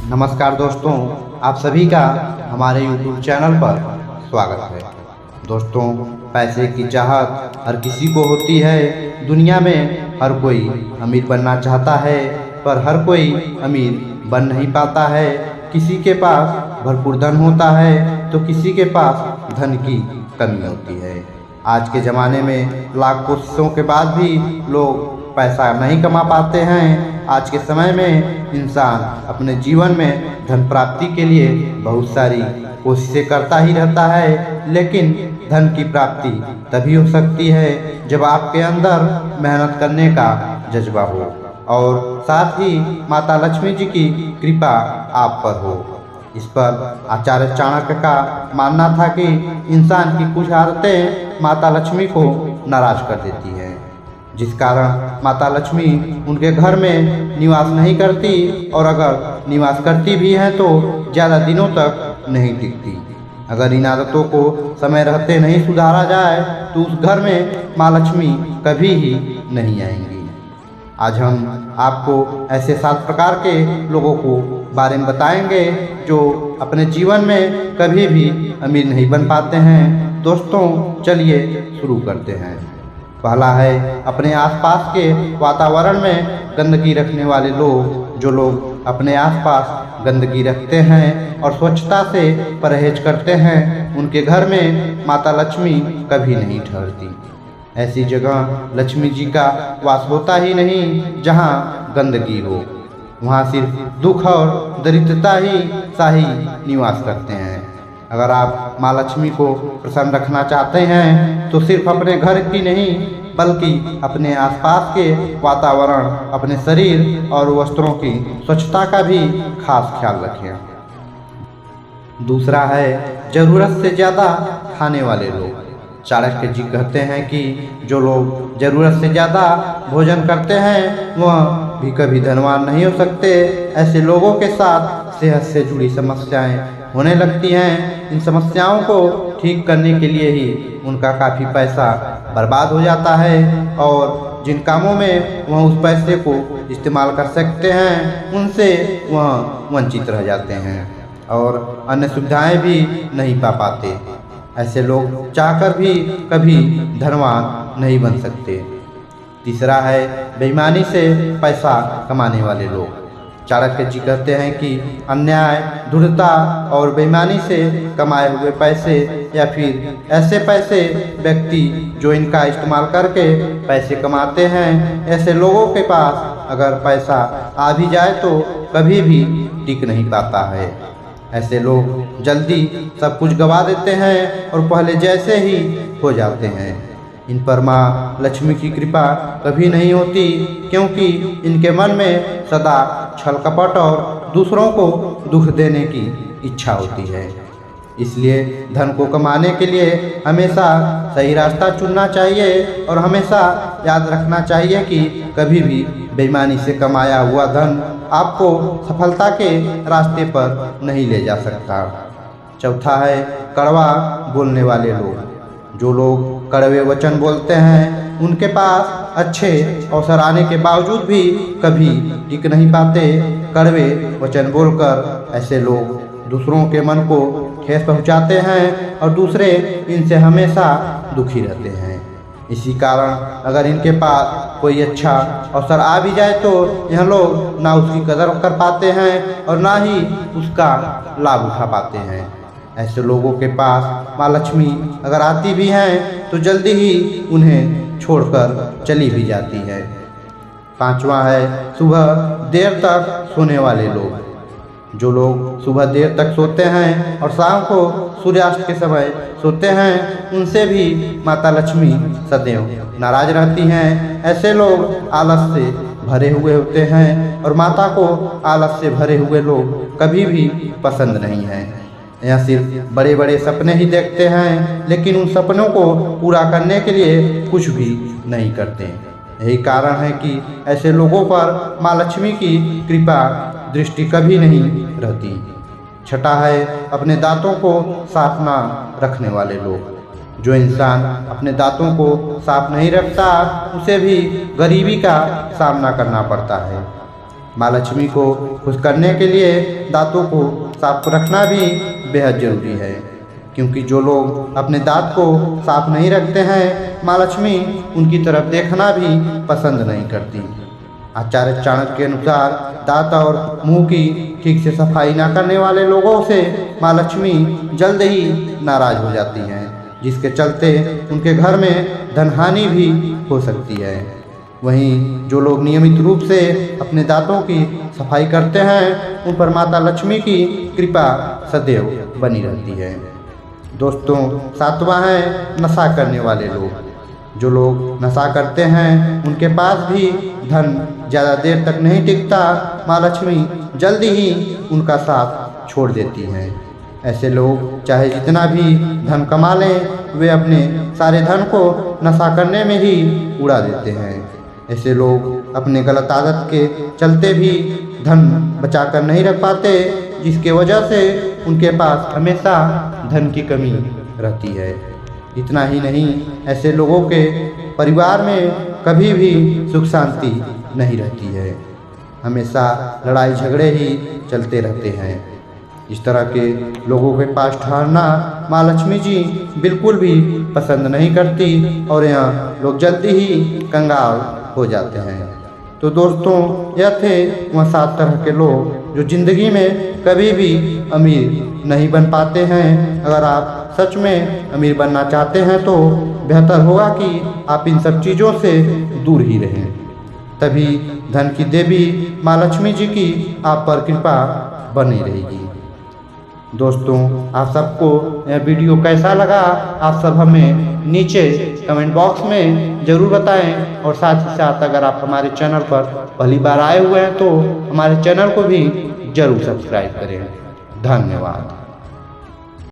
नमस्कार दोस्तों, आप सभी का हमारे YouTube चैनल पर स्वागत है। दोस्तों, पैसे की चाहत हर किसी को होती है। दुनिया में हर कोई अमीर बनना चाहता है, पर हर कोई अमीर बन नहीं पाता है। किसी के पास भरपूर धन होता है तो किसी के पास धन की कमी होती है। आज के ज़माने में लाख कोशिशों के बाद भी लोग पैसा नहीं कमा पाते हैं। आज के समय में इंसान अपने जीवन में धन प्राप्ति के लिए बहुत सारी कोशिशें करता ही रहता है, लेकिन धन की प्राप्ति तभी हो सकती है जब आपके अंदर मेहनत करने का जज्बा हो और साथ ही माता लक्ष्मी जी की कृपा आप पर हो। इस पर आचार्य चाणक्य का मानना था कि इंसान की कुछ आदतें माता लक्ष्मी को नाराज कर देती हैं, जिस कारण माता लक्ष्मी उनके घर में निवास नहीं करती, और अगर निवास करती भी हैं तो ज़्यादा दिनों तक नहीं टिकती। अगर इन आदतों को समय रहते नहीं सुधारा जाए तो उस घर में माँ लक्ष्मी कभी ही नहीं आएंगी। आज हम आपको ऐसे 7 प्रकार के लोगों को बारे में बताएंगे जो अपने जीवन में कभी भी अमीर नहीं बन पाते हैं। दोस्तों, चलिए शुरू करते हैं। पहला है अपने आसपास के वातावरण में गंदगी रखने वाले लोग। जो लोग अपने आसपास गंदगी रखते हैं और स्वच्छता से परहेज करते हैं, उनके घर में माता लक्ष्मी कभी नहीं ठहरती। ऐसी जगह लक्ष्मी जी का वास होता ही नहीं जहाँ गंदगी हो। वहाँ सिर्फ दुख और दरिद्रता ही शाही निवास करते हैं। अगर आप माँ लक्ष्मी को प्रसन्न रखना चाहते हैं तो सिर्फ अपने घर की नहीं बल्कि अपने आसपास के वातावरण, अपने शरीर और वस्त्रों की स्वच्छता का भी खास ख्याल रखें। दूसरा है जरूरत से ज़्यादा खाने वाले लोग। चाणक्य जी कहते हैं कि जो लोग जरूरत से ज़्यादा भोजन करते हैं वह भी कभी धनवान नहीं हो सकते। ऐसे लोगों के साथ सेहत से जुड़ी समस्याएं होने लगती हैं। इन समस्याओं को ठीक करने के लिए ही उनका काफ़ी पैसा बर्बाद हो जाता है, और जिन कामों में वह उस पैसे को इस्तेमाल कर सकते हैं उनसे वह वंचित रह जाते हैं और अन्य सुविधाएं भी नहीं पा पाते। ऐसे लोग चाहकर भी कभी धनवान नहीं बन सकते। तीसरा है बेईमानी से पैसा कमाने वाले लोग। चाणक्य जी कहते हैं कि अन्याय, धूर्तता और बेईमानी से कमाए हुए पैसे या फिर ऐसे पैसे व्यक्ति जो इनका इस्तेमाल करके पैसे कमाते हैं, ऐसे लोगों के पास अगर पैसा आ भी जाए तो कभी भी टिक नहीं पाता है। ऐसे लोग जल्दी सब कुछ गंवा देते हैं और पहले जैसे ही हो जाते हैं। इन पर माँ लक्ष्मी की कृपा कभी नहीं होती, क्योंकि इनके मन में सदा छल कपट और दूसरों को दुख देने की इच्छा होती है। इसलिए धन को कमाने के लिए हमेशा सही रास्ता चुनना चाहिए और हमेशा याद रखना चाहिए कि कभी भी बेईमानी से कमाया हुआ धन आपको सफलता के रास्ते पर नहीं ले जा सकता। चौथा है कड़वा बोलने वाले लोग। जो लोग कड़वे वचन बोलते हैं उनके पास अच्छे अवसर आने के बावजूद भी कभी टिक नहीं पाते। कड़वे वचन बोलकर ऐसे लोग दूसरों के मन को ठेस पहुंचाते हैं और दूसरे इनसे हमेशा दुखी रहते हैं। इसी कारण अगर इनके पास कोई अच्छा अवसर आ भी जाए तो यह लोग ना उसकी कदर कर पाते हैं और ना ही उसका लाभ उठा पाते हैं। ऐसे लोगों के पास माँ लक्ष्मी अगर आती भी हैं तो जल्दी ही उन्हें छोड़कर चली भी जाती है। पांचवा है सुबह देर तक सोने वाले लोग। जो लोग सुबह देर तक सोते हैं और शाम को सूर्यास्त के समय सोते हैं, उनसे भी माता लक्ष्मी सदैव नाराज रहती हैं। ऐसे लोग आलस से भरे हुए होते हैं और माता को आलस से भरे हुए लोग कभी भी पसंद नहीं हैं। यह सिर्फ बड़े बड़े सपने ही देखते हैं, लेकिन उन सपनों को पूरा करने के लिए कुछ भी नहीं करते। यही कारण है कि ऐसे लोगों पर माँ लक्ष्मी की कृपा दृष्टि कभी नहीं रहती। छठा है अपने दांतों को साफ ना रखने वाले लोग। जो इंसान अपने दांतों को साफ नहीं रखता उसे भी गरीबी का सामना करना पड़ता है। माँ लक्ष्मी को खुश करने के लिए दांतों को साफ रखना भी बेहद ज़रूरी है, क्योंकि जो लोग अपने दांत को साफ नहीं रखते हैं, माँ लक्ष्मी उनकी तरफ देखना भी पसंद नहीं करती। आचार्य चाणक्य के अनुसार दांत और मुंह की ठीक से सफाई न करने वाले लोगों से माँ लक्ष्मी जल्द ही नाराज हो जाती हैं, जिसके चलते उनके घर में धनहानि भी हो सकती है। वहीं जो लोग नियमित रूप से अपने दांतों की सफाई करते हैं, उन पर माता लक्ष्मी की कृपा सदैव बनी रहती है। दोस्तों, सातवां है नशा करने वाले लोग। जो लोग नशा करते हैं, उनके पास भी धन ज़्यादा देर तक नहीं टिकता। माँ लक्ष्मी जल्दी ही उनका साथ छोड़ देती हैं। ऐसे लोग चाहे जितना भी धन कमा लें, वे अपने सारे धन को नशा करने में ही उड़ा देते हैं। ऐसे लोग अपने गलत आदत के चलते भी धन बचा कर नहीं रख पाते, जिसके वजह से उनके पास हमेशा धन की कमी रहती है। इतना ही नहीं, ऐसे लोगों के परिवार में कभी भी सुख शांति नहीं रहती है। हमेशा लड़ाई झगड़े ही चलते रहते हैं। इस तरह के लोगों के पास ठहरना माँ लक्ष्मी जी बिल्कुल भी पसंद नहीं करती और यहाँ लोग जल्दी ही कंगाल हो जाते हैं। तो दोस्तों, यह थे वह 7 तरह के लोग जो ज़िंदगी में कभी भी अमीर नहीं बन पाते हैं। अगर आप सच में अमीर बनना चाहते हैं तो बेहतर होगा कि आप इन सब चीज़ों से दूर ही रहें, तभी धन की देवी माँ लक्ष्मी जी की आप पर कृपा बनी रहेगी। दोस्तों, आप सबको यह वीडियो कैसा लगा, आप सब हमें नीचे कमेंट बॉक्स में ज़रूर बताएं, और साथ ही साथ अगर आप हमारे चैनल पर पहली बार आए हुए हैं तो हमारे चैनल को भी ज़रूर सब्सक्राइब करें। धन्यवाद।